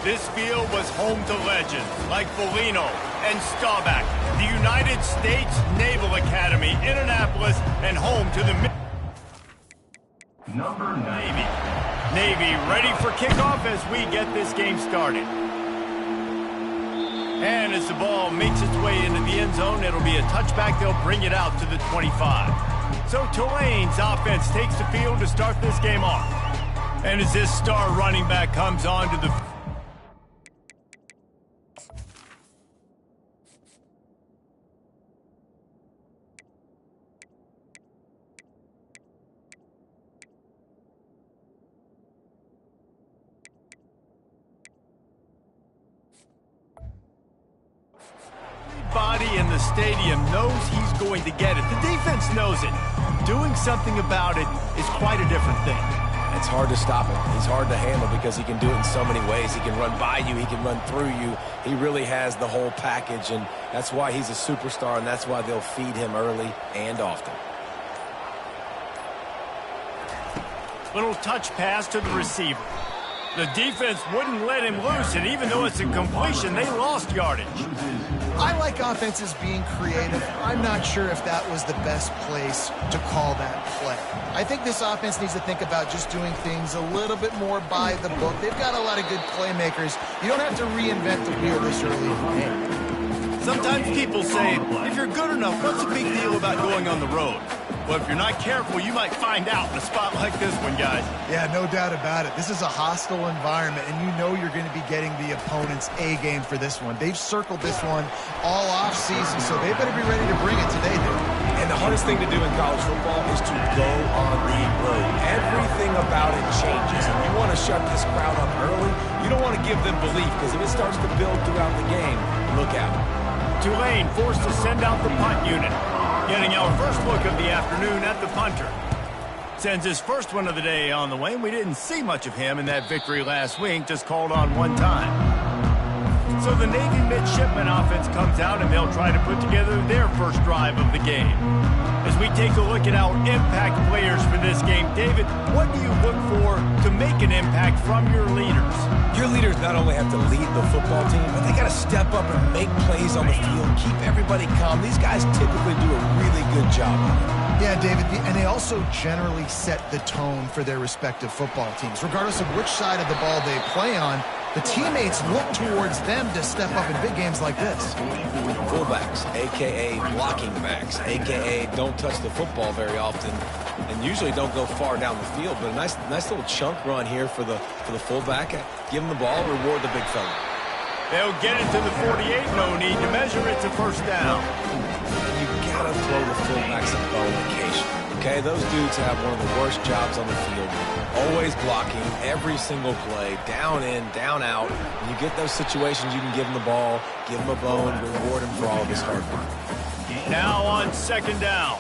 This field was home to legends like Foligno and Staubach, the United States Naval Academy, Indianapolis, and home to the number Navy. Navy ready for kickoff as we get this game started. And as the ball makes its way into the end zone, it'll be a touchback. They'll bring it out to the 25. So Tulane's offense takes the field to start this game off. And as this star running back comes on to the body in the stadium knows he's going to get it. The defense knows it. Doing something about it is quite a different thing. It's hard to stop him. He's hard to handle because he can do it in so many ways. He can run by you. He can run through you. He really has the whole package, and that's why he's a superstar, and that's why they'll feed him early and often. Little touch pass to the receiver. The defense wouldn't let him loose, and even though it's a completion, they lost yardage. I like offenses being creative. I'm not sure if that was the best place to call that play. I think this offense needs to think about just doing things a little bit more by the book. They've got a lot of good playmakers. You don't have to reinvent the wheel this early in the game. Sometimes people say, if you're good enough, what's the big deal about going on the road? Well, if you're not careful, you might find out in a spot like this one, guys. Yeah, no doubt about it. This is a hostile environment, and you know you're going to be getting the opponent's A-game for this one. They've circled this one all off-season, so they better be ready to bring it today, dude. And the hardest thing to do in college football is to go on the road. Everything about it changes, and you want to shut this crowd up early. You don't want to give them belief, because if it starts to build throughout the game, look out. Tulane forced to send out the punt unit. Getting our first look of the afternoon at the punter. Sends his first one of the day on the way. We didn't see much of him in that victory last week, just called on one time. So the Navy midshipman offense comes out, and they'll try to put together their first drive of the game. As we take a look at our impact players for this game, David, what do you look for to make an impact from your leaders? Your leaders not only have to lead the football team, but they got to step up and make plays on the field, keep everybody calm. These guys typically do a really good job of it. Yeah, David, and they also generally set the tone for their respective football teams. Regardless of which side of the ball they play on, the teammates look towards them to step up in big games like this. Fullbacks, a.k.a. blocking backs, a.k.a. don't touch the football very often, and usually don't go far down the field. But a nice little chunk run here for the fullback. Give him the ball, reward the big fella. They'll get it to the 48. No need to measure it to first down. You gotta throw the fullbacks a bone occasionally. Okay, those dudes have one of the worst jobs on the field. Always blocking every single play, down in, down out. When you get those situations, you can give him the ball, give him a bone, reward him for all of his hard work. Now on second down.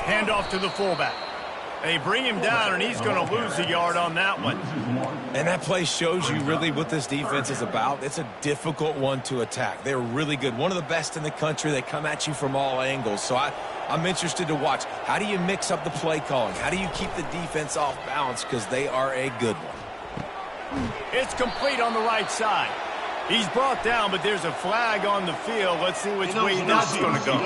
Hand off to the fullback. They bring him down, and he's going to lose a yard on that one. And that play shows you really what this defense is about. It's a difficult one to attack. They're really good. One of the best in the country. They come at you from all angles. So I'm interested to watch. How do you mix up the play calling? How do you keep the defense off balance? Because they are a good one. It's complete on the right side. He's brought down, but there's a flag on the field. Let's see which way that's going to go.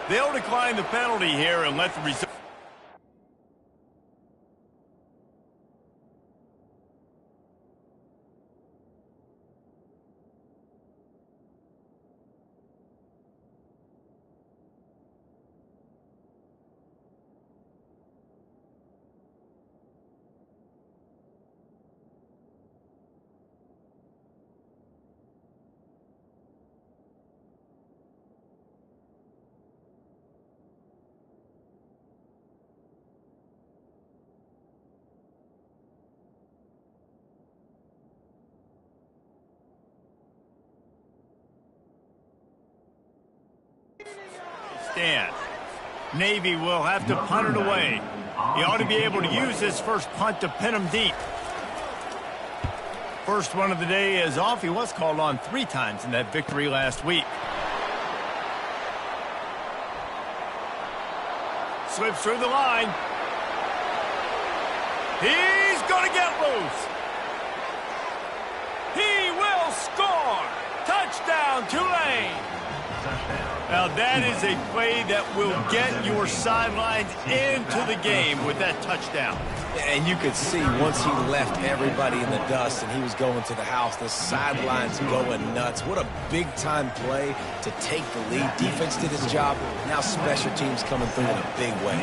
They'll decline the penalty here and let the result. Stand. Navy will have to punt it away. He ought to be able to use this first punt to pin him deep. First one of the day is off. He was called on 3 times in that victory last week. slips through the line. He's going to get loose. He will score. Touchdown, Tulane. Now, that is a play that will get your sidelines into the game with that touchdown. And you could see once he left everybody in the dust and he was going to the house, the sidelines going nuts. What a big-time play to take the lead. Defense did its job. Now special teams coming through in a big way.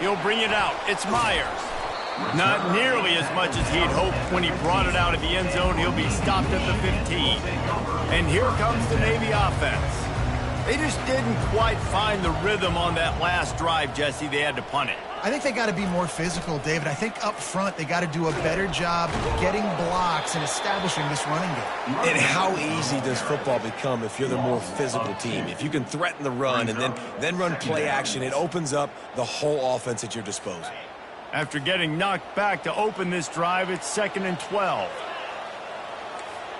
He'll bring it out. It's Myers. Not nearly as much as he'd hoped when he brought it out of the end zone. He'll be stopped at the 15. And here comes the Navy offense. They just didn't quite find the rhythm on that last drive, Jesse. They had to punt it. I think they got to be more physical, David. I think up front they got to do a better job getting blocks and establishing this running game. And how easy does football become if you're the more physical team? If you can threaten the run and then run play action, it opens up the whole offense at your disposal. After getting knocked back to open this drive, it's 2nd and 12.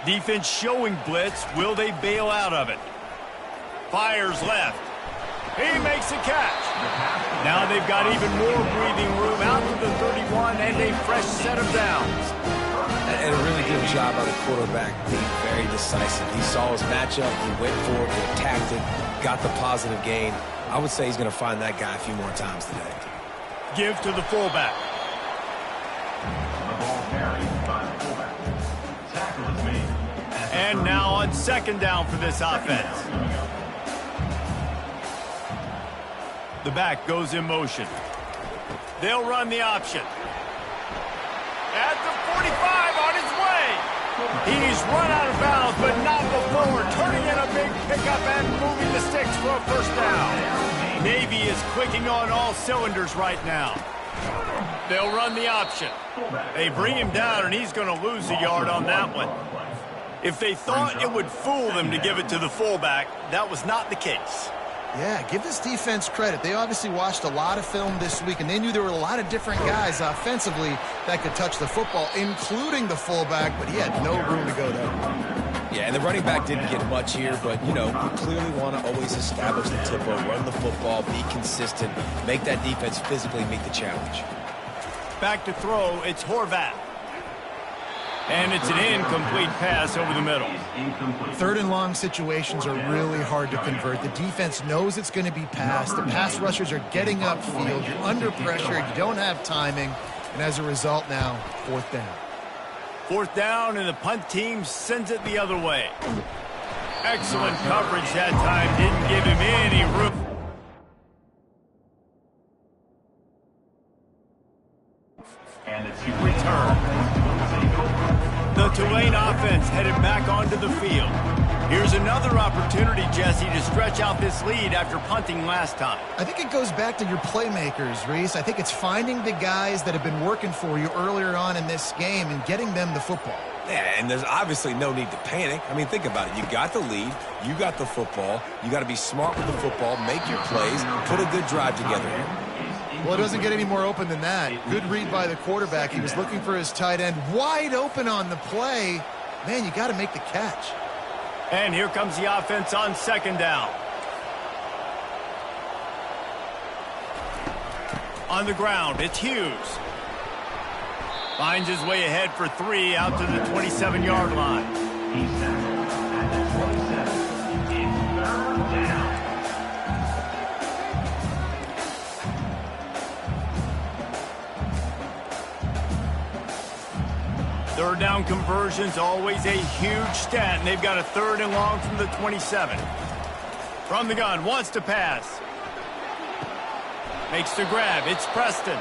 Defense showing blitz. Will they bail out of it? Fires left. He makes a catch. Now they've got even more breathing room out to the 31 and a fresh set of downs. And a really good job by the quarterback being very decisive. He saw his matchup, he went for it, he attacked it, got the positive gain. I would say he's going to find that guy a few more times today. Give to the fullback. And now on 2nd down for this offense. The back goes in motion. They'll run the option. At the 45 on his way. He's run out of bounds, but not before turning in a big pickup and moving the sticks for a first down. Navy is clicking on all cylinders right now. They'll run the option. They bring him down, and he's going to lose a yard on that one. If they thought it would fool them to give it to the fullback, that was not the case. Yeah, give this defense credit. They obviously watched a lot of film this week, and they knew there were a lot of different guys offensively that could touch the football, including the fullback, but he had no room to go there. Yeah, and the running back didn't get much here, but, you know, you clearly want to always establish the tempo, run the football, be consistent, make that defense physically meet the challenge. Back to throw, it's Horvath. And it's an incomplete pass over the middle. 3rd and long situations are really hard to convert. The defense knows it's going to be passed. The pass rushers are getting upfield. You're under pressure. You don't have timing. And as a result now, 4th down. 4th down, and the punt team sends it the other way. Excellent coverage that time. Didn't give him any room. And it's return. The Tulane offense headed back onto the field. Here's another opportunity, Jesse, to stretch out this lead after punting last time. I think it goes back to your playmakers, Reese. I think it's finding the guys that have been working for you earlier on in this game and getting them the football. Yeah, and there's obviously no need to panic. I mean, think about it. You got the lead. You got the football. You got to be smart with the football, make your plays, put a good drive together here. Well, it doesn't get any more open than that. Good read by the quarterback. He was looking for his tight end. Wide open on the play. Man, you got to make the catch. And here comes the offense on 2nd down. On the ground, it's Hughes. Finds his way ahead for 3 out to the 27-yard line. Third down conversions, always a huge stat, and they've got a 3rd and long from the 27. From the gun, wants to pass. Makes the grab, it's Preston.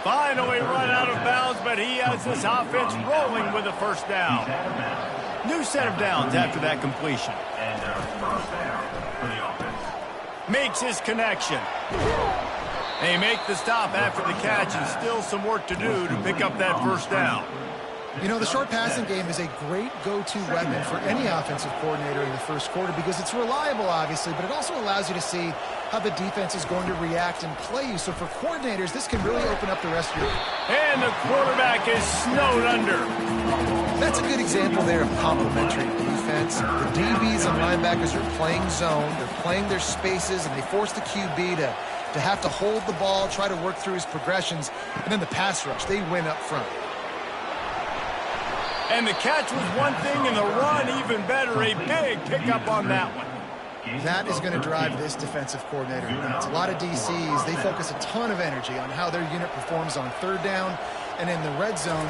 Finally run out of bounds, but he has this offense rolling with a first down. New set of downs after that completion. And first down for the offense. Makes his connection. They make the stop after the catch, and still some work to do to pick up that first down. You know, the short passing game is a great go-to weapon for any offensive coordinator in the first quarter because it's reliable, obviously, but it also allows you to see how the defense is going to react and play you. So for coordinators, this can really open up the rest of your... And the quarterback is snowed under. That's a good example there of complementary defense. The DBs and linebackers are playing zone, they're playing their spaces, and they force the QB to have to hold the ball, try to work through his progressions, and then the pass rush, they win up front. And the catch was one thing, and the run even better. A big pickup on that one. That is going to drive this defensive coordinator nuts. A lot of DCs, they focus a ton of energy on how their unit performs on third down and in the red zone.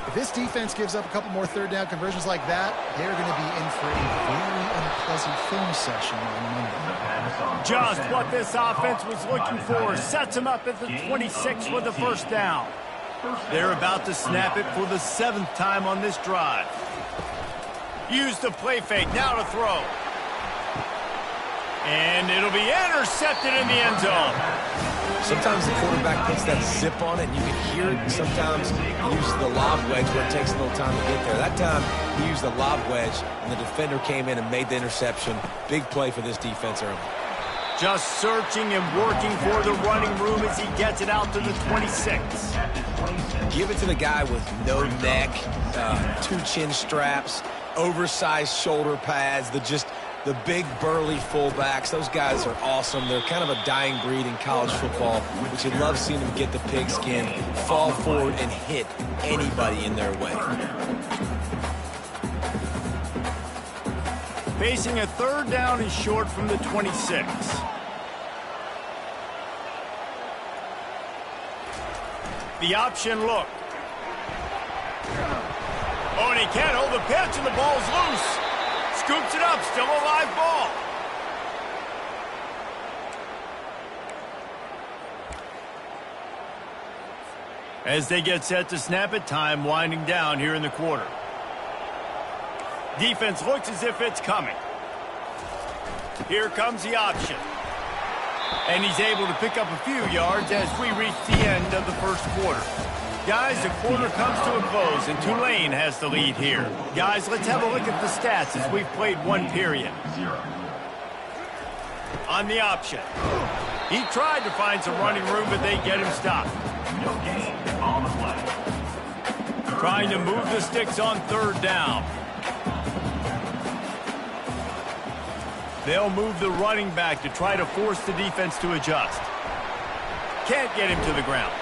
If this defense gives up a couple more third down conversions like that, they're going to be in for a very unpleasant film session on Monday. Just what this offense was looking for. Sets him up at the 26 with the first down. They're about to snap it for the 7th time on this drive. Use the play fake, now to throw. And it'll be intercepted in the end zone. Sometimes the quarterback puts that zip on it, and you can hear it. Sometimes he uses the lob wedge where it takes a little time to get there. That time, he used the lob wedge, and the defender came in and made the interception. Big play for this defense early. Just searching and working for the running room as he gets it out to the 26. Give it to the guy with no neck, 2 chin straps, oversized shoulder pads, the big burly fullbacks. Those guys are awesome. They're kind of a dying breed in college football, which you love seeing them get the pigskin, fall forward, and hit anybody in their way. Facing a third down and short from the 26. The option look. Oh, and he can't hold the pitch, and the ball's loose. Scoops it up, still a live ball. As they get set to snap it, time winding down here in the quarter. Defense looks as if it's coming. Here comes the option. And he's able to pick up a few yards as we reach the end of the first quarter. Guys, the quarter comes to a close, and Tulane has the lead here. Guys, let's have a look at the stats as we've played one period. On the option. He tried to find some running room, but they get him stopped. Trying to move the sticks on third down. They'll move the running back to try to force the defense to adjust. Can't get him to the ground.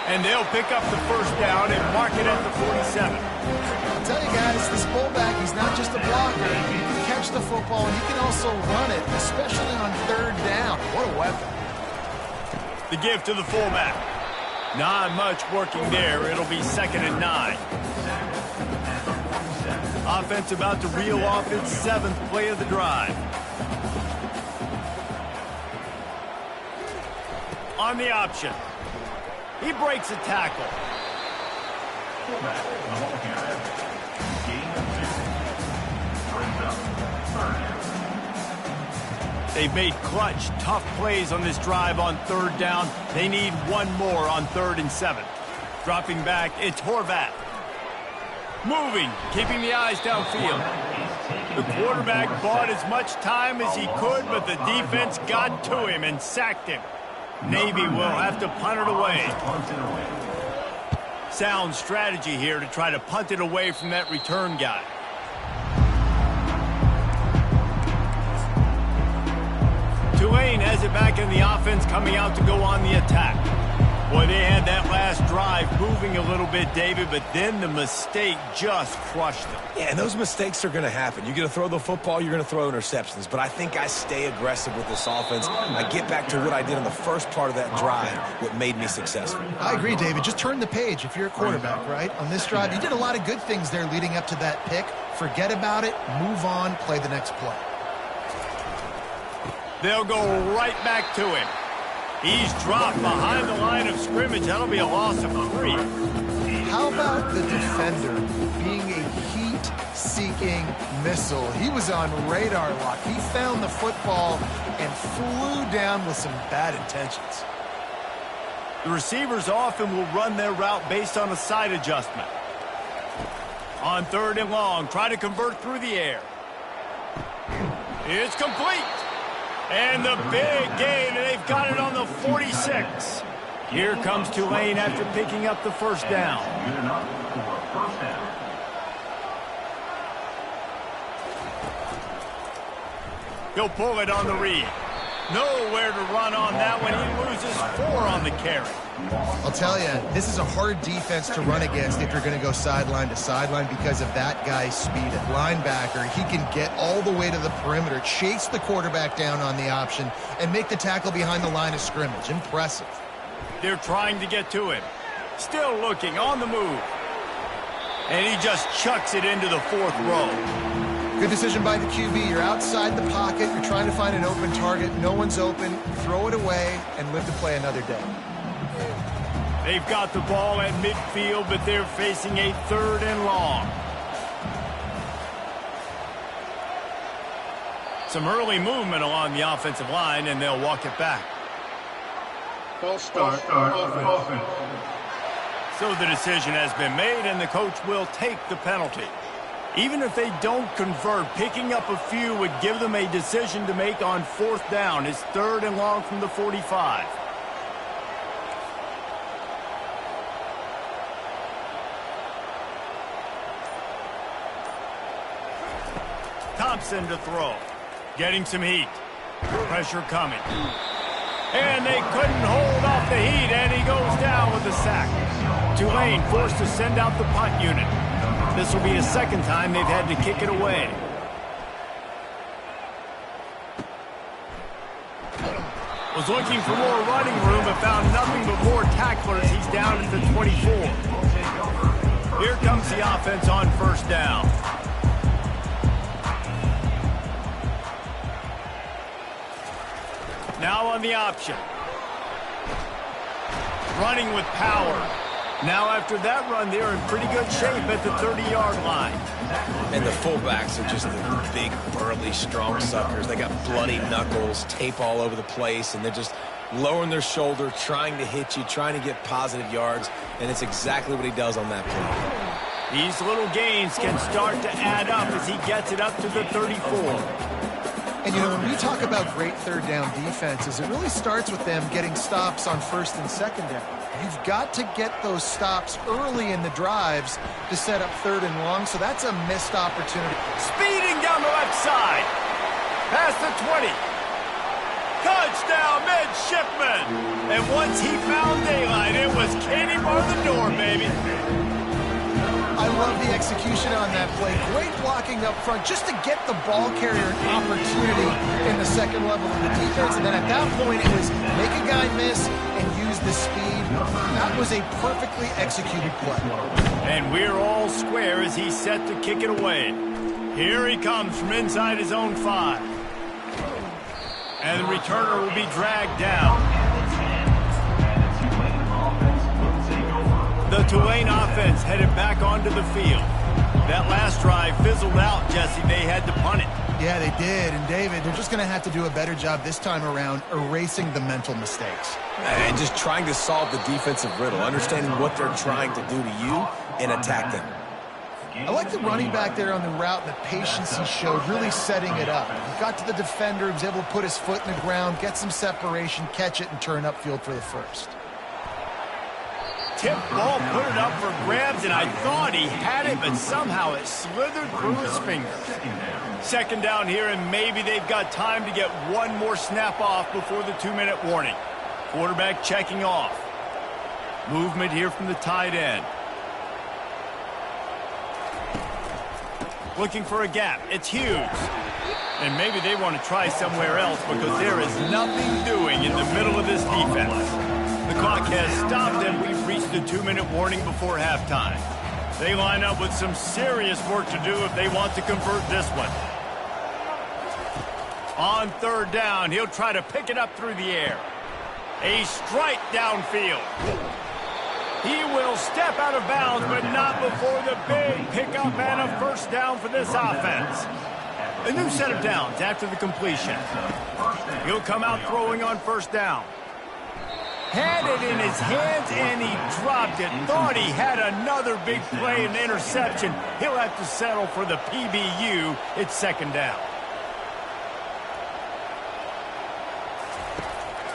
And they'll pick up the first down and mark it at the 47. I'll tell you guys, this fullback, he's not just a blocker. He can catch the football, and he can also run it, especially on third down. What a weapon. The give to the fullback. Not much working there. It'll be 2nd and 9. Offense about to reel off its 7th play of the drive. On the option. He breaks a tackle. They've made clutch, tough plays on this drive on third down. They need one more on 3rd and 7. Dropping back, it's Horvath. Moving, keeping the eyes downfield. The quarterback bought as much time as he could, but the defense got to him and sacked him. Navy will have to punt it away. Sound strategy here to try to punt it away from that return guy. Tulane has it back in the offense, coming out to go on the attack. Boy, they had that last drive moving a little bit, David, but then the mistake just crushed them. Yeah, and those mistakes are going to happen. You're going to throw the football, you're going to throw interceptions. But I think I stay aggressive with this offense. I get back to what I did in the first part of that drive, what made me successful. I agree, David. Just turn the page if you're a quarterback, right? On this drive, you did a lot of good things there leading up to that pick. Forget about it, move on, play the next play. They'll go right back to him. He's dropped behind the line of scrimmage. That'll be a loss of 3. How about the defender being a heat-seeking missile? He was on radar lock. He found the football and flew down with some bad intentions. The receivers often will run their route based on a side adjustment. On 3rd and long, try to convert through the air. It's complete. And the big gain, and they've got it on the 46. Here comes Tulane after picking up the first down. He'll pull it on the read. Nowhere to run on that one. He loses 4 on the carry. I'll tell you, this is a hard defense to run against if you're going to go sideline to sideline because of that guy's speed at linebacker. He can get all the way to the perimeter, chase the quarterback down on the option, and make the tackle behind the line of scrimmage. Impressive. They're trying to get to him. Still looking on the move. And he just chucks it into the 4th row. Good decision by the QB. You're outside the pocket. You're trying to find an open target. No one's open. Throw it away and live to play another day. They've got the ball at midfield, but they're facing a 3rd and long. Some early movement along the offensive line, and they'll walk it back. False start. Offense. So the decision has been made, and the coach will take the penalty. Even if they don't convert, picking up a few would give them a decision to make on 4th down. It's 3rd and long from the 45. Thompson to throw. Getting some heat. Pressure coming. And they couldn't hold off the heat, and he goes down with a sack. Tulane forced to send out the punt unit. This will be the 2nd time they've had to kick it away. Was looking for more running room, but found nothing but more tacklers. He's down at the 24. Here comes the offense on 1st down. Now on the option. Running with power. Now after that run, they're in pretty good shape at the 30-yard line. And the fullbacks are just the big, burly, strong suckers. They got bloody knuckles, tape all over the place, and they're just lowering their shoulder, trying to hit you, trying to get positive yards, and it's exactly what he does on that play. These little gains can start to add up as he gets it up to the 34. And, you know, when we talk about great 3rd down defenses, it really starts with them getting stops on 1st and 2nd down. You've got to get those stops early in the drives to set up 3rd and long, so that's a missed opportunity. Speeding down the left side. Past the 20. Touchdown, midshipman. And once he found daylight, it was Katie bar the door, baby. I love the execution on that play. Great blocking up front just to get the ball carrier an opportunity in the 2nd level of the defense. And then at that point, it was make a guy miss and use the speed. That was a perfectly executed play. And we're all square as he's set to kick it away. Here he comes from inside his own 5. And the returner will be dragged down. The Tulane offense headed back onto the field. That last drive fizzled out, Jesse. They had to punt it. Yeah, they did. And, David, they're just going to have to do a better job this time around erasing the mental mistakes. And just trying to solve the defensive riddle, understanding what they're trying to do to you and attack them. I like the running back there on the route and the patience he showed, really setting it up. He got to the defender, he was able to put his foot in the ground, get some separation, catch it, and turn upfield for the 1st. Tip ball, put it up for grabs, and I thought he had it, but somehow it slithered through his fingers. 2nd down here, and maybe they've got time to get one more snap off before the 2-minute warning. Quarterback checking off. Movement here from the tight end. Looking for a gap. It's Hughes. And maybe they want to try somewhere else because there is nothing doing in the middle of this defense. The clock has stopped, and we've reached the 2-minute warning before halftime. They line up with some serious work to do if they want to convert this one. On 3rd down, he'll try to pick it up through the air. A strike downfield. He will step out of bounds, but not before the big pickup and a 1st down for this offense. A new set of downs after the completion. He'll come out throwing on 1st down. Had it in his hands, and he dropped it. Thought he had another big play and interception. He'll have to settle for the PBU. It's 2nd down.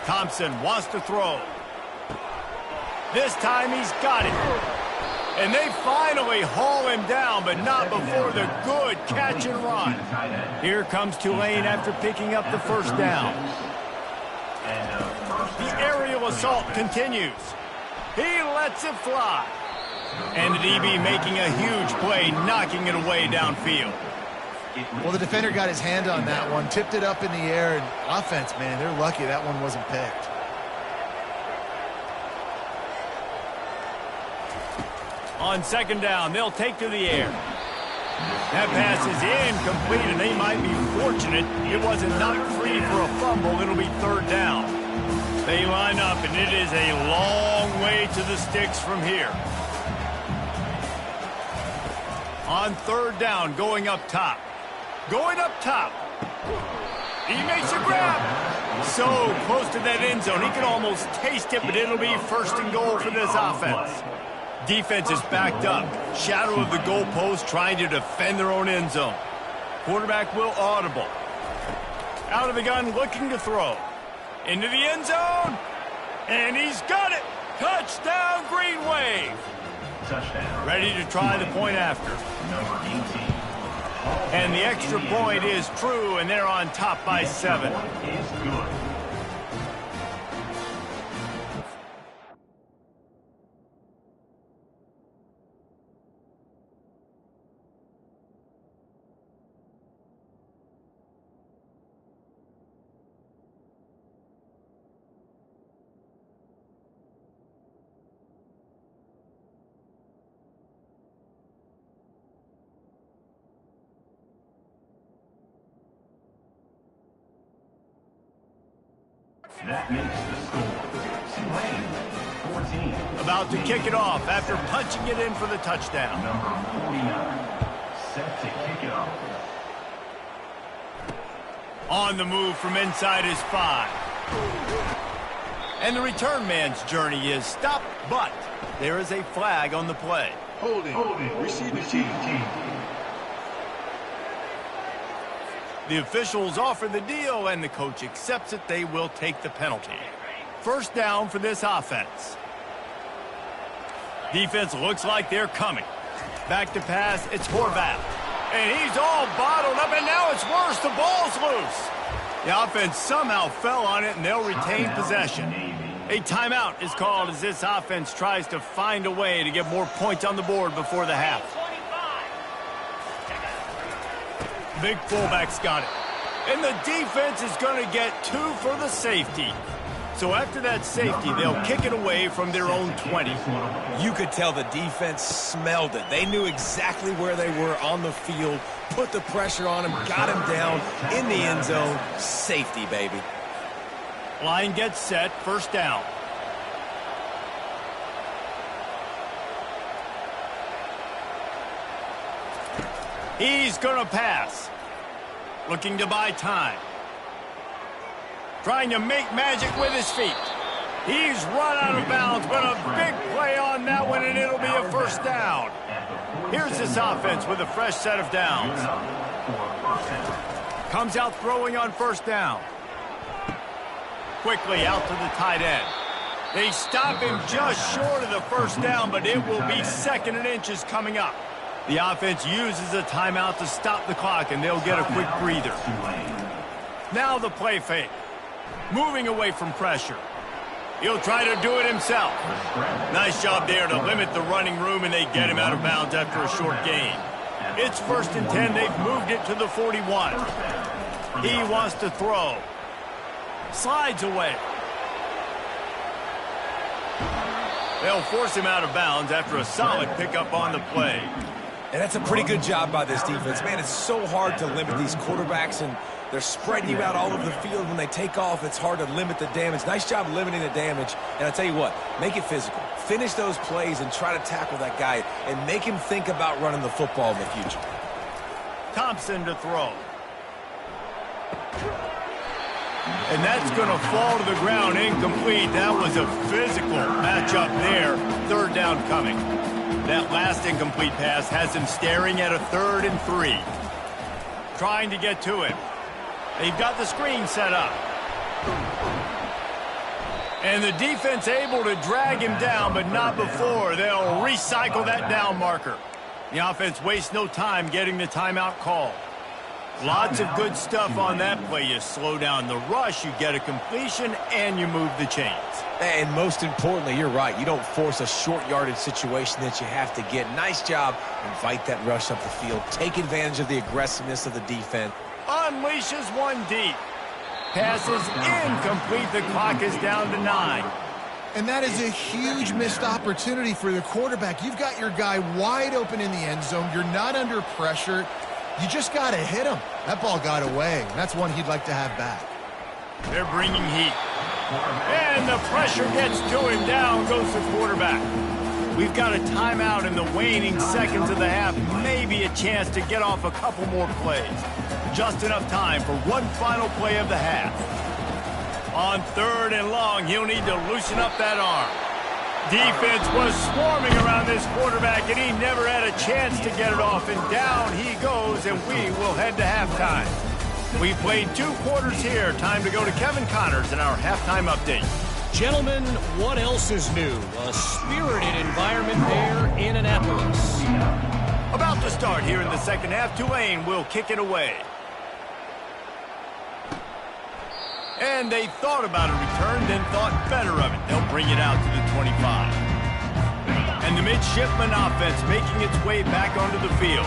Thompson wants to throw. This time he's got it. And they finally haul him down, but not before the good catch and run. Here comes Tulane after picking up the first down. The aerial assault continues. He lets it fly. And the DB making a huge play, knocking it away downfield. Well, the defender got his hand on that one, tipped it up in the air, and offense, man, they're lucky that one wasn't picked. On second down, they'll take to the air. That pass is incomplete, and they might be fortunate it wasn't knocked free for a fumble. It'll be third down. They line up, and it is a long way to the sticks from here. On third down, going up top. Going up top. He makes a grab. So close to that end zone, he can almost taste it, but it'll be first and goal for this offense. Defense is backed up. Shadow of the goalpost trying to defend their own end zone. Quarterback will audible. Out of the gun, looking to throw. Into the end zone. And he's got it. Touchdown, Green Wave. Touchdown. Ready to try the point after. Number 18. And the extra point is true, and they're on top by 7. Is good. That makes the score. Tulane, 14. About to kick it off after punching it in for the touchdown. Number 49, set to kick it off. On the move from inside his 5. And the return man's journey is stopped, but there is a flag on the play. Holding. Receive the team. The officials offer the deal, and the coach accepts it. They will take the penalty. First down for this offense. Defense looks like they're coming. Back to pass, it's Horvath. And he's all bottled up, and now it's worse. The ball's loose. The offense somehow fell on it, and they'll retain possession. A timeout is called as this offense tries to find a way to get more points on the board before the half. Big fullback's got it. And the defense is going to get 2 for the safety. So after that safety, they'll kick it away from their own 20. You could tell the defense smelled it. They knew exactly where they were on the field, put the pressure on him, got him down in the end zone. Safety, baby. Line gets set, first down. He's going to pass. Looking to buy time. Trying to make magic with his feet. He's run out of bounds, but a big play on that one, and it'll be a first down. Here's this offense with a fresh set of downs. Comes out throwing on first down. Quickly out to the tight end. They stop him just short of the first down, but it will be second and inches coming up. The offense uses a timeout to stop the clock, and they'll get a quick breather. Now the play fake. Moving away from pressure. He'll try to do it himself. Nice job there to limit the running room, and they get him out of bounds after a short gain. It's first and 10. They've moved it to the 41. He wants to throw. Slides away. They'll force him out of bounds after a solid pickup on the play. And that's a pretty good job by this defense. Man, it's so hard to limit these quarterbacks, and they're spreading you out all over the field. When they take off, it's hard to limit the damage. Nice job limiting the damage. And I tell you what, make it physical. Finish those plays and try to tackle that guy and make him think about running the football in the future. Thompson to throw. And that's going to fall to the ground incomplete. That was a physical matchup there. Third down coming. That last incomplete pass has him staring at a 3rd and 3. Trying to get to him. They've got the screen set up. And the defense able to drag him down, but not before. They'll recycle that down marker. The offense wastes no time getting the timeout call. Lots of good stuff on that play. You slow down the rush, you get a completion, and you move the chains. And most importantly, you're right. You don't force a short yardage situation that you have to get. Nice job. Invite that rush up the field. Take advantage of the aggressiveness of the defense. Unleashes one deep. Passes incomplete. The clock is down to 9. And that is a huge missed opportunity for the quarterback. You've got your guy wide open in the end zone. You're not under pressure. You just got to hit him. That ball got away. That's one he'd like to have back. They're bringing heat. And the pressure gets to him. Down goes the quarterback. We've got a timeout in the waning seconds of the half. Maybe a chance to get off a couple more plays. Just enough time for one final play of the half. On 3rd and long, he'll need to loosen up that arm. Defense was swarming around this quarterback, and he never had a chance to get it off. And down he goes, and we will head to halftime. We played 2 quarters here. Time to go to Kevin Connors in our halftime update. Gentlemen, what else is new? A spirited environment there in Annapolis. About to start here in the second half. Tulane will kick it away. And they thought about a return, then thought better of it. They'll bring it out to the 25. And the midshipman offense making its way back onto the field.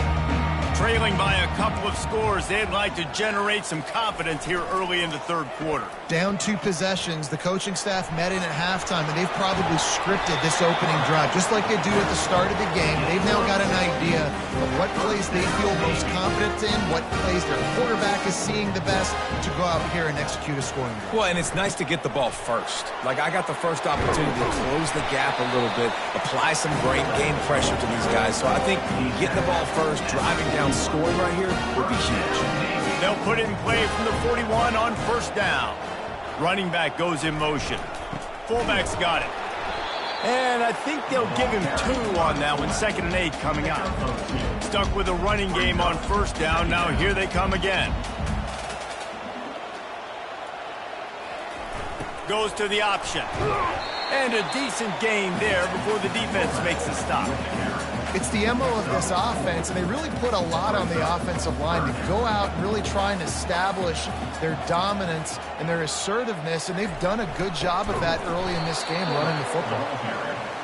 Trailing by a couple of scores, they'd like to generate some confidence here early in the 3rd quarter. Down 2 possessions, the coaching staff met in at halftime, and they've probably scripted this opening drive, just like they do at the start of the game. They've now got an idea of what plays they feel most confident in, what plays their quarterback is seeing the best to go out here and execute a scoring drive. Well, and it's nice to get the ball first. Like, I got the first opportunity to close the gap a little bit, apply some great game pressure to these guys. So I think getting the ball first, driving down, scoring right here would be huge. They'll put it in play from the 41 on 1st down. Running back goes in motion. Fullback's got it. And I think they'll give him 2 on that one. 2nd and 8 coming up. Stuck with a running game on 1st down. Now here they come again. Goes to the option. And a decent gain there before the defense makes a stop. It's the MO of this offense, and they really put a lot on the offensive line to go out and really try and establish their dominance and their assertiveness, and they've done a good job of that early in this game running the football.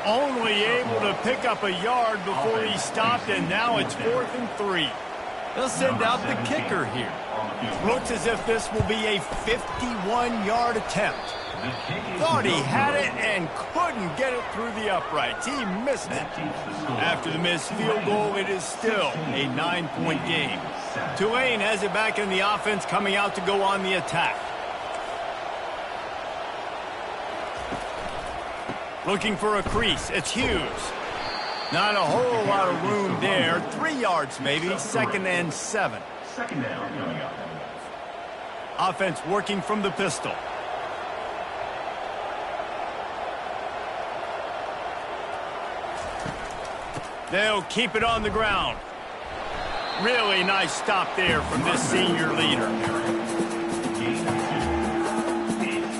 Only able to pick up a yard before he stopped, and now it's 4th and 3. They'll send out the kicker here. Looks as if this will be a 51-yard attempt. Thought he had it and couldn't get it through the uprights. He missed it. After the missed field goal, it is still a 9-point game. Tulane has it back in the offense, coming out to go on the attack. Looking for a crease. It's Hughes. Not a whole lot of room there. 3 yards maybe. 2nd and 7. Offense working from the pistol. They'll keep it on the ground. Really nice stop there from this senior leader.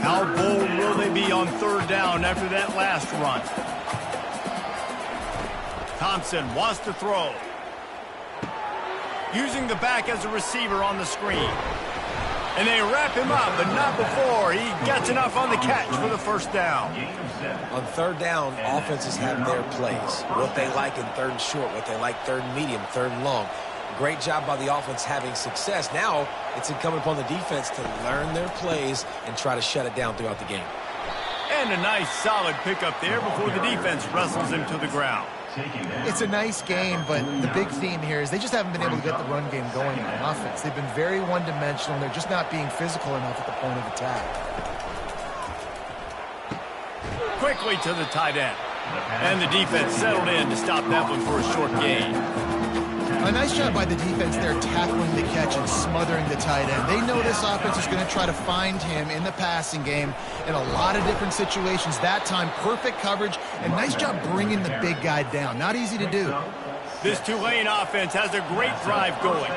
How bold will they be on 3rd down after that last run? Thompson wants to throw. Using the back as a receiver on the screen. And they wrap him up, but not before he gets enough on the catch for the 1st down. On 3rd down, offenses have their plays. What they like in 3rd and short, what they like 3rd and medium, 3rd and long. Great job by the offense having success. Now it's incumbent upon the defense to learn their plays and try to shut it down throughout the game. And a nice solid pickup there before the defense wrestles him to the ground. It's a nice game, but the big theme here is they just haven't been able to get the run game going on offense. They've been very one-dimensional, and they're just not being physical enough at the point of attack. Quickly to the tight end. And the defense settled in to stop that one for a short gain. A nice job by the defense there tackling the catch and smothering the tight end. They know this offense is going to try to find him in the passing game in a lot of different situations. That time, perfect coverage, and nice job bringing the big guy down. Not easy to do. This Tulane offense has a great drive going.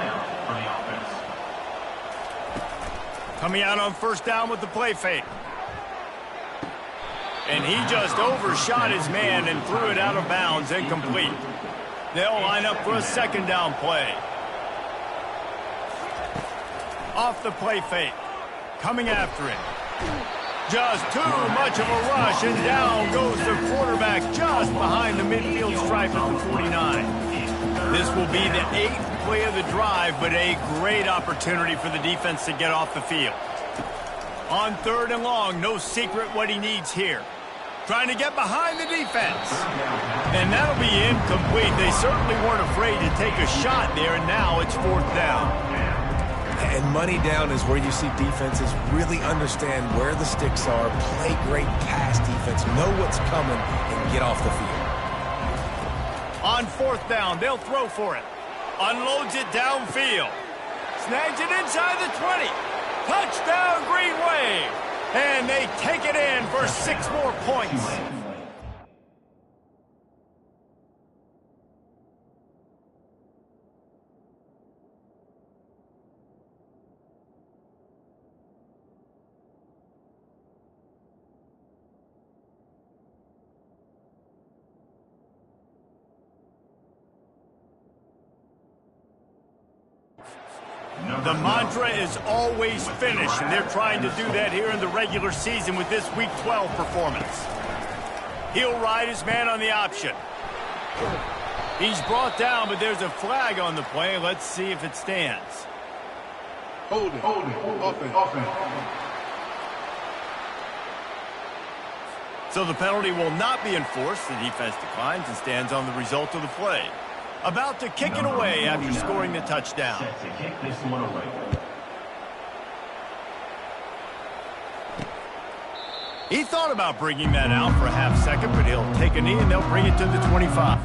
Coming out on 1st down with the play fake. And he just overshot his man and threw it out of bounds, incomplete. They'll line up for a second down play. Off the play fake. Coming after it. Just too much of a rush, and down goes the quarterback just behind the midfield stripe at the 49. This will be the 8th play of the drive, but a great opportunity for the defense to get off the field. On 3rd and long, no secret what he needs here. Trying to get behind the defense. And that'll be incomplete. They certainly weren't afraid to take a shot there, and now it's 4th down. And money down is where you see defenses really understand where the sticks are, play great pass defense, know what's coming, and get off the field. On 4th down, they'll throw for it. Unloads it downfield. Snags it inside the 20. Touchdown, Green Wave. And they take it in for 6 more points. The mantra is always finish, and they're trying to do that here in the regular season with this Week 12 performance. He'll ride his man on the option. He's brought down, but there's a flag on the play. Let's see if it stands. Hold it. Offense. So the penalty will not be enforced. The defense declines and stands on the result of the play. About to kick it away after scoring the touchdown. Set to kick this one away. He thought about bringing that out for a half second, but he'll take a knee and they'll bring it to the 25.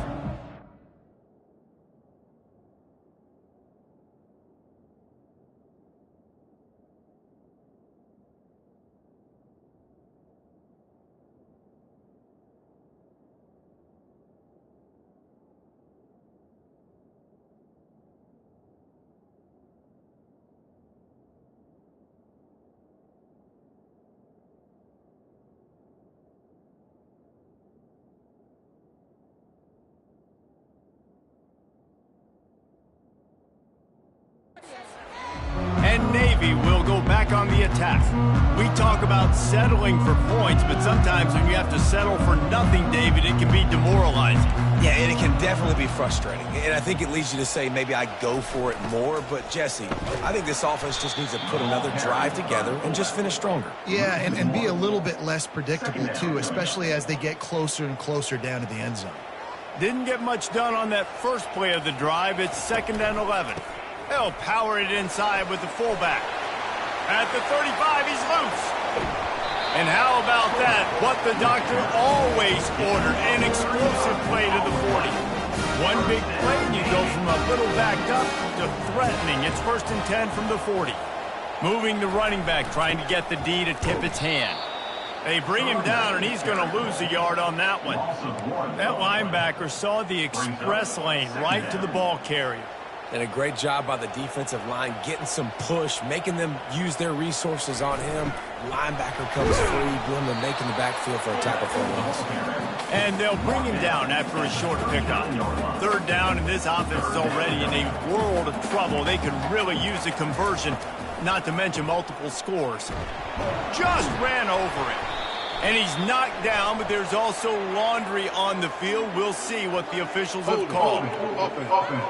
And Navy will go back on the attack. We talk about settling for points, but sometimes when you have to settle for nothing, David, it can be demoralizing. Yeah, and it can definitely be frustrating. And I think it leads you to say maybe I go for it more. But, Jesse, I think this offense just needs to put another drive together and just finish stronger. Yeah, and be a little bit less predictable, too, especially as they get closer and closer down to the end zone. Didn't get much done on that first play of the drive. It's 2nd and 11. They'll power it inside with the fullback. At the 35, he's loose. And how about that? What the doctor always ordered, an explosive play to the 40. One big play, and you go from a little backed up to threatening. It's 1st and 10 from the 40. Moving the running back, trying to get the D to tip its hand. They bring him down, and he's going to lose a yard on that one. That linebacker saw the express lane right to the ball carrier. And a great job by the defensive line getting some push, making them use their resources on him. Linebacker comes free, doing the making the backfield for a tackle for a loss. And they'll bring him down after a short pickup. 3rd down, and this offense is already in a world of trouble. They could really use a conversion, not to mention multiple scores. Just ran over it. And he's knocked down, but there's also laundry on the field. We'll see what the officials have called. Offense.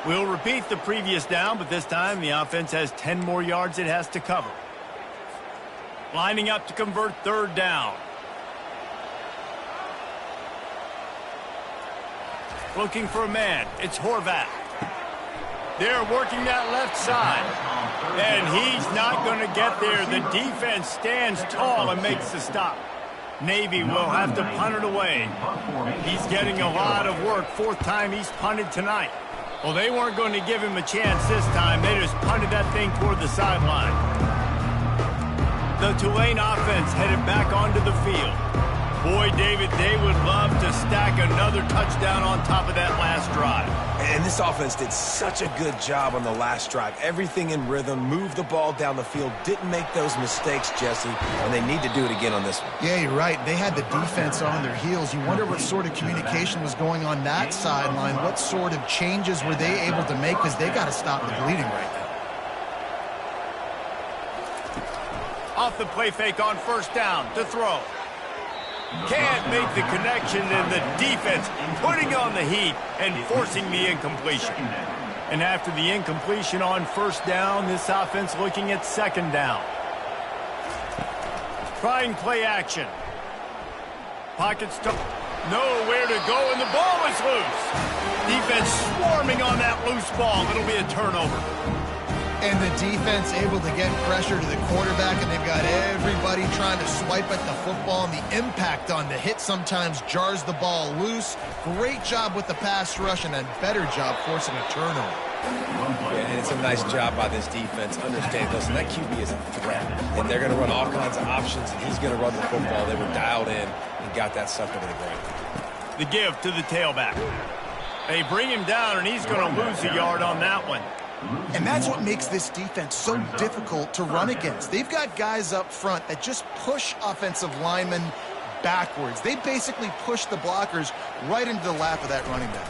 We'll repeat the previous down, but this time the offense has 10 more yards it has to cover. Lining up to convert 3rd down. Looking for a man. It's Horvath. They're working that left side. And he's not going to get there. The defense stands tall and makes the stop. Navy will have to punt it away. He's getting a lot of work. 4th time he's punted tonight. Well, they weren't going to give him a chance this time. They just punted that thing toward the sideline. The Tulane offense headed back onto the field. Boy, David, they would love to stack another touchdown on top of that last drive. And this offense did such a good job on the last drive. Everything in rhythm, moved the ball down the field, didn't make those mistakes, Jesse, and they need to do it again on this one. Yeah, you're right. They had the defense on their heels. You wonder what sort of communication was going on that sideline. What sort of changes were they able to make, because they got to stop the bleeding right now. Off the play fake on first down to throw. Can't make the connection, and the defense putting on the heat and forcing the incompletion. And after the incompletion on first down, this offense looking at second down. Trying play action. Pockets to nowhere to go, and the ball is loose. Defense swarming on that loose ball. It'll be a turnover. And the defense able to get pressure to the quarterback, and they've got everybody trying to swipe at the football, and the impact on the hit sometimes jars the ball loose. Great job with the pass rush, and a better job forcing a turnover. And it's a nice job by this defense. Understand, listen, that QB is a threat, and they're going to run all kinds of options, and he's going to run the football. They were dialed in and got that sucker to the ground. The give to the tailback. They bring him down, and he's going to lose a yard on that one. And that's what makes this defense so difficult to run against. They've got guys up front that just push offensive linemen backwards. They basically push the blockers right into the lap of that running back.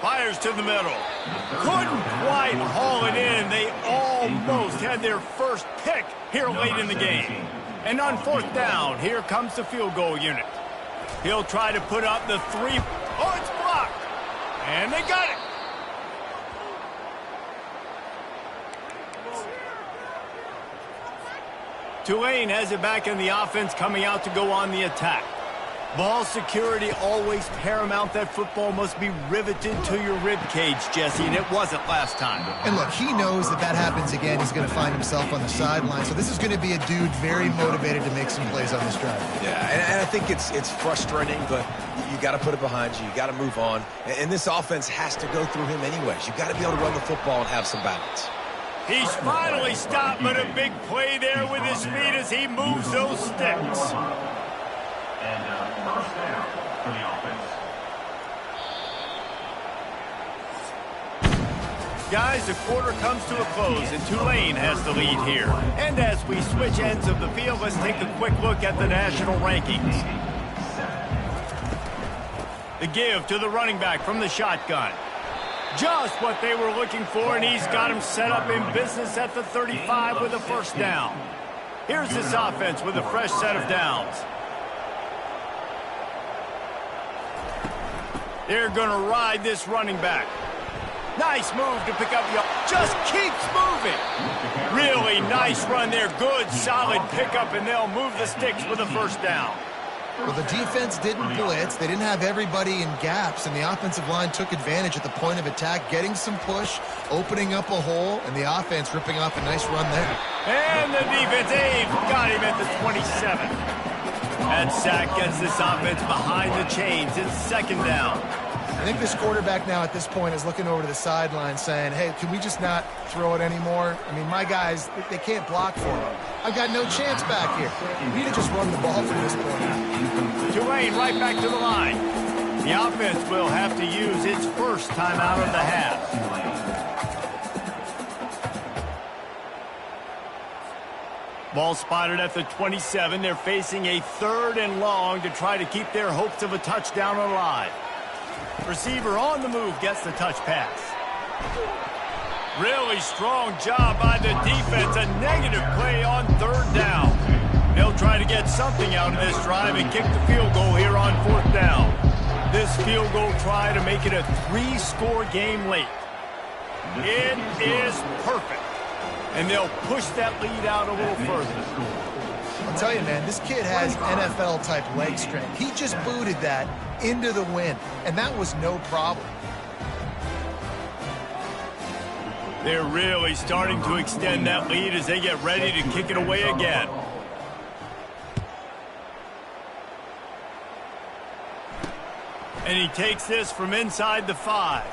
Fires to the middle. Couldn't quite haul it in. They almost had their first pick here late in the game. And on fourth down, here comes the field goal unit. He'll try to put up the three. Oh, it's blocked. And they got it. Tulane has it back in the offense, coming out to go on the attack. Ball security always paramount. That football must be riveted to your rib cage, Jesse, and it wasn't last time. And look, he knows that happens again. He's going to find himself on the sideline. So this is going to be a dude very motivated to make some plays on this drive. Yeah, and I think it's frustrating, but you got to put it behind you. You got to move on. And this offense has to go through him anyways. You got to be able to run the football and have some balance. He's finally stopped, but a big play there with his feet as he moves those sticks. And first down for the offense. Guys, the quarter comes to a close, and Tulane has the lead here. And as we switch ends of the field, let's take a quick look at the national rankings. The give to the running back from the shotgun. Just what they were looking for, and he's got him set up in business at the 35 with a first down. Here's this offense with a fresh set of downs. They're going to ride this running back. Nice move to pick up the... Just keeps moving. Really nice run there. Good, solid pickup, and they'll move the sticks with a first down. Well, the defense didn't blitz. They didn't have everybody in gaps, and the offensive line took advantage at the point of attack, getting some push, opening up a hole, and the offense ripping off a nice run there. And the defense, got him at the 27. That sack gets this offense behind the chains. It's second down. I think this quarterback now at this point is looking over to the sideline saying, hey, can we just not throw it anymore? I mean, my guys, they can't block for him. I've got no chance back here. We need to just run the ball from this point. Tulane right back to the line. The offense will have to use its first timeout of the half. Ball spotted at the 27. They're facing a third and long to try to keep their hopes of a touchdown alive. Receiver on the move gets the touch pass. Really strong job by the defense. A negative play on third down. They'll try to get something out of this drive and kick the field goal here on fourth down. This field goal try to make it a 3-score game late. It is perfect. And they'll push that lead out a little further. I'll tell you, man, this kid has NFL-type leg strength. He just booted that into the wind, and that was no problem. They're really starting to extend that lead as they get ready to kick it away again. And he takes this from inside the 5.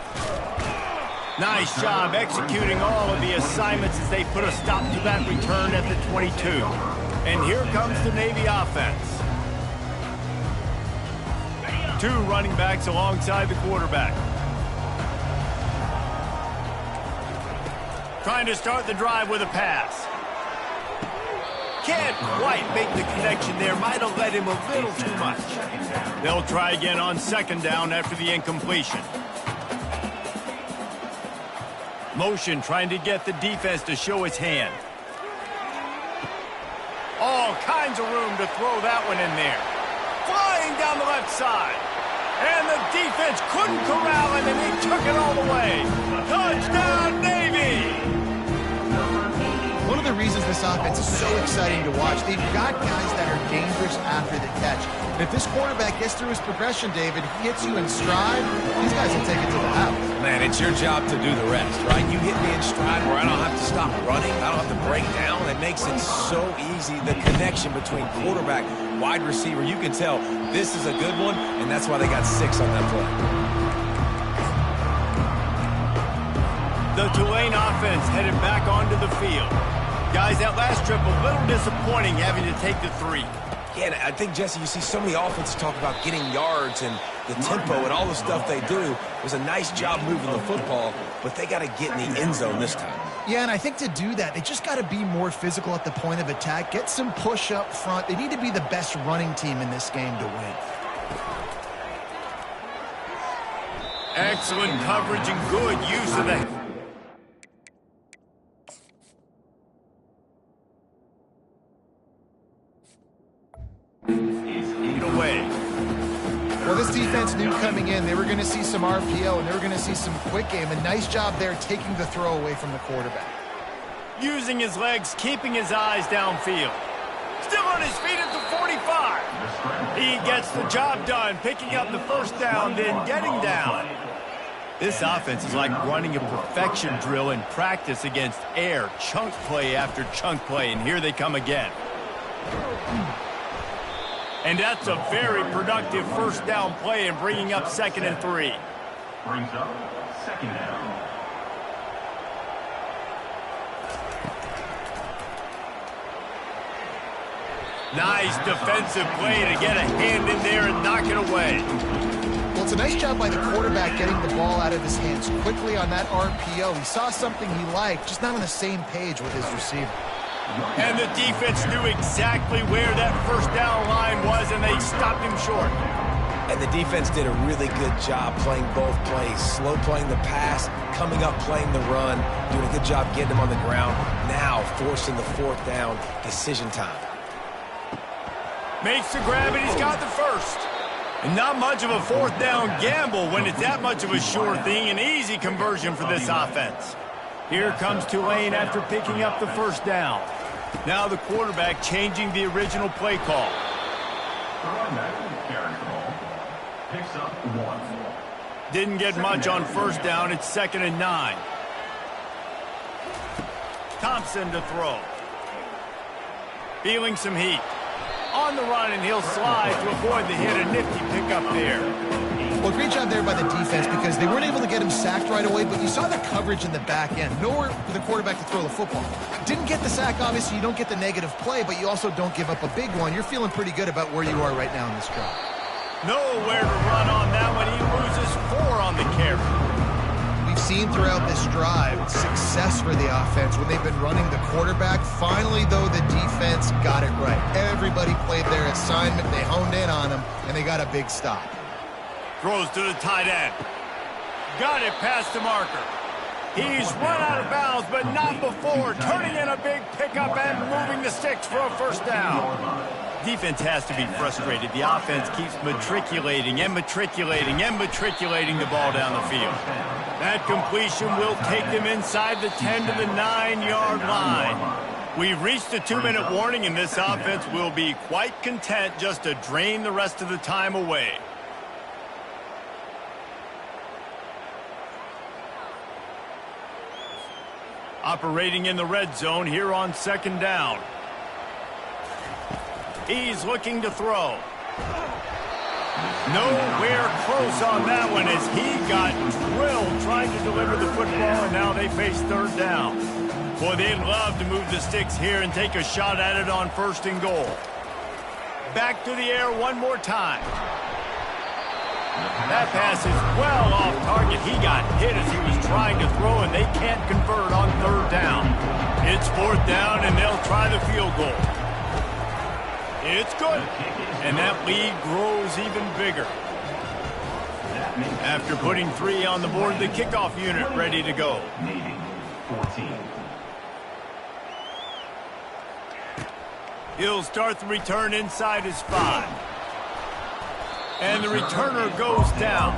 Nice job executing all of the assignments as they put a stop to that return at the 22. And here comes the Navy offense. 2 running backs alongside the quarterback. Trying to start the drive with a pass. Can't quite make the connection there. Might have led him a little too much. They'll try again on 2nd down after the incompletion. Motion trying to get the defense to show its hand. All kinds of room to throw that one in there. Flying down the left side. And the defense couldn't corral him, and he took it all the way. Touchdown, Navy! One of the reasons this offense is so exciting to watch, they've got guys that are dangerous after the catch. And if this quarterback gets through his progression, David, he hits you in stride, these guys will take it to the house. Man, it's your job to do the rest, right? You hit me in stride where I don't have to stop running. I don't have to break down. It makes it so easy. The connection between quarterback, wide receiver, you can tell this is a good one, and that's why they got 6 on that play. The Tulane offense headed back onto the field. Guys, that last trip a little disappointing having to take the 3. Yeah, and I think, Jesse, you see so many offenses talk about getting yards and the tempo and all the stuff they do. It was a nice job moving the football, but they got to get in the end zone this time. Yeah, and I think to do that, they just got to be more physical at the point of attack, get some push up front. They need to be the best running team in this game to win. Excellent coverage and good use of the... Well, this defense knew coming in they were going to see some RPO and they were going to see some quick game. A nice job there taking the throw away from the quarterback. Using his legs, keeping his eyes downfield. Still on his feet at the 45. He gets the job done, picking up the 1st down, then getting down. This offense is like running a perfection drill in practice against air, chunk play after chunk play, and here they come again. And that's a very productive 1st down play and bringing up 2nd and 3. Brings up 2nd down. Nice defensive play to get a hand in there and knock it away. Well, it's a nice job by the quarterback getting the ball out of his hands quickly on that RPO. He saw something he liked, just not on the same page with his receiver. And the defense knew exactly where that 1st down line was, and they stopped him short. And the defense did a really good job playing both plays. Slow playing the pass, coming up playing the run, doing a good job getting him on the ground. Now forcing the 4th down, decision time. Makes the grab, and he's got the 1st. And not much of a 4th down gamble when it's that much of a sure thing. An easy conversion for this offense. Here comes Tulane after picking up the 1st down. Now the quarterback changing the original play call. Picks up 1. Didn't get much on 1st down. It's 2nd and 9. Thompson to throw. Feeling some heat. On the run, and he'll slide to avoid the hit. A nifty pickup there. Well, great job there by the defense because they weren't able to get him sacked right away, but you saw the coverage in the back end. Nowhere for the quarterback to throw the football. Didn't get the sack, obviously. You don't get the negative play, but you also don't give up a big one. You're feeling pretty good about where you are right now in this drive. Nowhere to run on that one. He loses 4 on the carry. We've seen throughout this drive success for the offense when they've been running the quarterback. Finally, though, the defense got it right. Everybody played their assignment. They honed in on him, and they got a big stop. Throws to the tight end. Got it past the marker. He's run out of bounds, but not before. Turning in a big pickup and moving the sticks for a 1st down. Defense has to be frustrated. The offense keeps matriculating and matriculating and matriculating the ball down the field. That completion will take them inside the 10 to the 9-yard line. We've reached the 2-minute warning, and this offense will be quite content just to drain the rest of the time away. Operating in the red zone here on 2nd down. He's looking to throw. Nowhere close on that one as he got drilled trying to deliver the football, and now they face 3rd down. Boy, they'd love to move the sticks here and take a shot at it on 1st and goal. Back to the air one more time. That pass is well off target. He got hit as he was trying to throw, and they can't convert on third down. It's fourth down, and they'll try the field goal. It's good, and that lead grows even bigger. After putting 3 on the board, the kickoff unit ready to go. 14. He'll start the return inside his 5. And the returner goes down.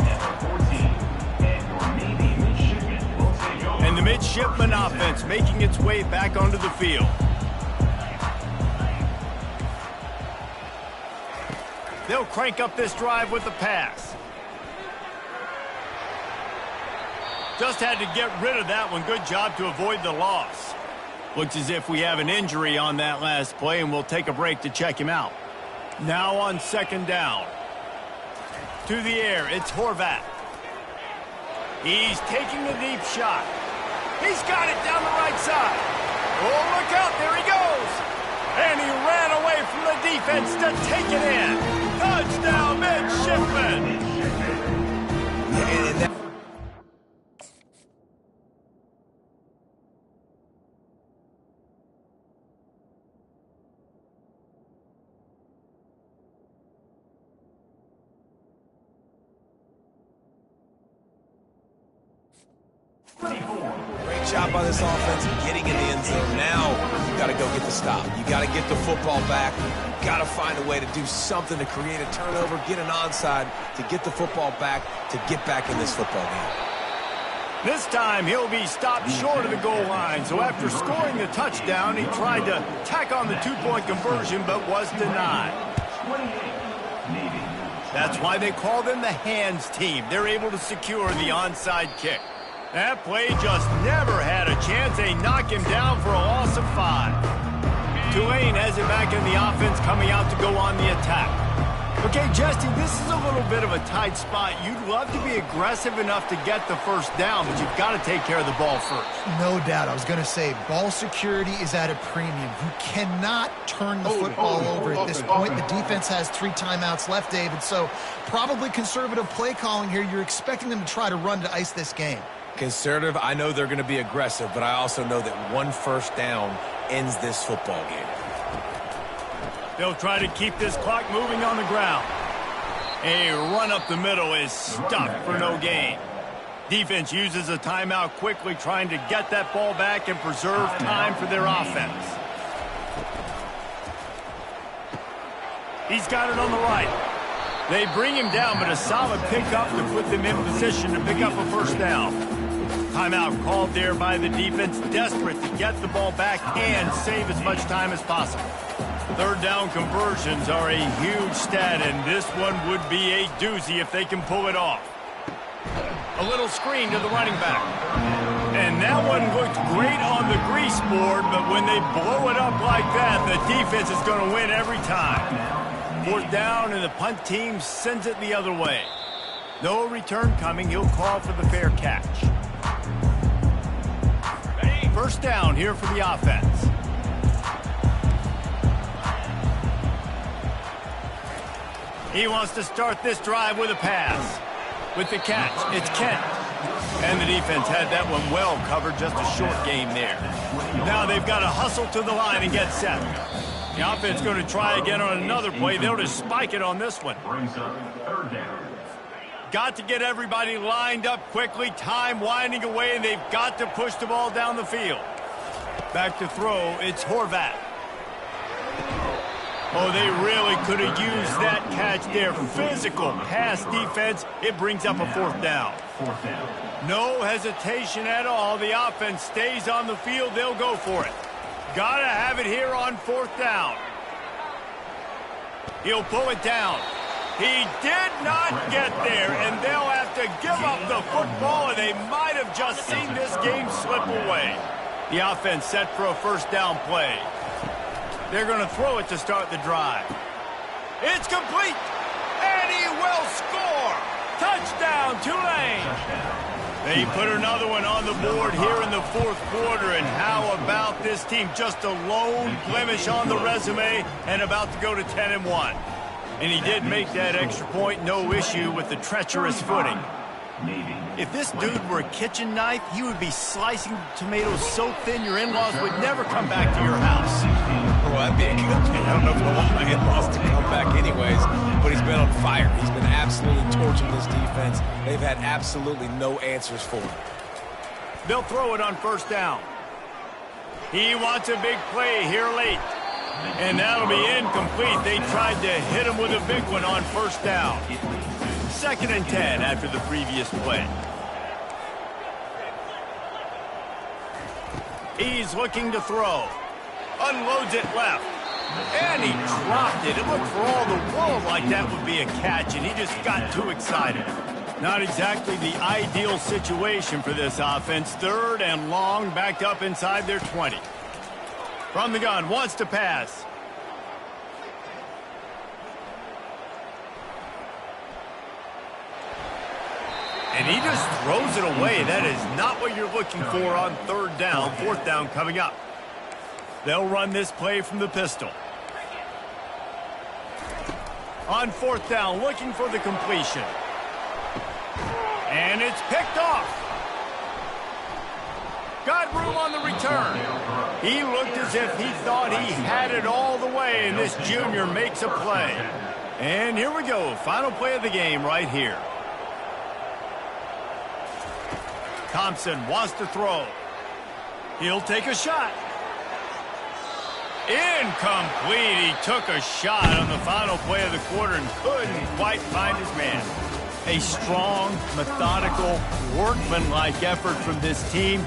And the midshipman offense making its way back onto the field. They'll crank up this drive with the pass. Just had to get rid of that one. Good job to avoid the loss. Looks as if we have an injury on that last play, and we'll take a break to check him out. Now on second down. To the air, it's Horvat. He's taking a deep shot. He's got it down the right side. Oh, look out, there he goes. And he ran away from the defense to take it in. Touchdown, midshipman. Great job by this offense getting in the end zone. Now you got to go get the stop. You got to get the football back. You got to find a way to do something to create a turnover, get an onside, to get the football back, to get back in this football game. This time he'll be stopped short of the goal line. So after scoring the touchdown, he tried to tack on the 2-point conversion but was denied. That's why they call them the hands team. They're able to secure the onside kick. That play just never had a chance. They knock him down for a loss of 5. Tulane has it back in the offense, coming out to go on the attack. Okay, Jesse, this is a little bit of a tight spot. You'd love to be aggressive enough to get the first down, but you've got to take care of the ball first. No doubt. I was going to say, ball security is at a premium. You cannot turn the football over at this point. The defense has 3 timeouts left, David, so probably conservative play calling here. You're expecting them to try to run to ice this game. Conservative, I know they're going to be aggressive, but I also know that 1 first down ends this football game. They'll try to keep this clock moving on the ground. A run up the middle is stopped for no gain. Defense uses a timeout quickly, trying to get that ball back and preserve time for their offense. He's got it on the right. They bring him down, but a solid pickup to put them in position to pick up a first down. Timeout called there by the defense, desperate to get the ball back and save as much time as possible. Third down conversions are a huge stat, and this one would be a doozy if they can pull it off. A little screen to the running back. And that one looked great on the grease board, but when they blow it up like that, the defense is going to win every time. Fourth down, and the punt team sends it the other way. No return coming. He'll call for the fair catch. First down here for the offense. He wants to start this drive with a pass. With the catch, it's Kent. And the defense had that one well covered, just a short game there. Now they've got to hustle to the line and get set. The offense going to try again on another play. They'll just spike it on this one. Brings up third down. Got to get everybody lined up quickly. Time winding away, and they've got to push the ball down the field. Back to throw, it's Horvat. Oh, they really could have used that catch there. Physical pass defense. It brings up a fourth down. Fourth down. No hesitation at all. The offense stays on the field. They'll go for it. Got to have it here on fourth down. He'll pull it down. He did not get there, and they'll have to give up the football, and they might have just seen this game slip away. The offense set for a first down play. They're going to throw it to start the drive. It's complete, and he will score. Touchdown, Tulane. They put another one on the board here in the fourth quarter, and how about this team? Just a lone blemish on the resume and about to go to 10-1. And he did make that extra point, no issue with the treacherous footing. If this dude were a kitchen knife, he would be slicing tomatoes so thin your in-laws would never come back to your house. Well, that'd be a good thing. I don't know if I want my in-laws to come back anyways, but he's been on fire. He's been absolutely torching this defense. They've had absolutely no answers for him. They'll throw it on first down. He wants a big play here late. And that'll be incomplete. They tried to hit him with a big one on first down. 2nd and 10 after the previous play. He's looking to throw. Unloads it left. And he dropped it. It looked for all the world like that would be a catch, and he just got too excited. Not exactly the ideal situation for this offense. 3rd and long, backed up inside their 20. From the gun, wants to pass. And he just throws it away. That is not what you're looking for on 3rd down. 4th down coming up. They'll run this play from the pistol. On 4th down, looking for the completion. And it's picked off. Got room on the return. He looked as if he thought he had it all the way, and this junior makes a play. And here we go. Final play of the game right here. Thompson wants to throw. He'll take a shot. Incomplete. He took a shot on the final play of the quarter and couldn't quite find his man. A strong, methodical, workmanlike effort from this team.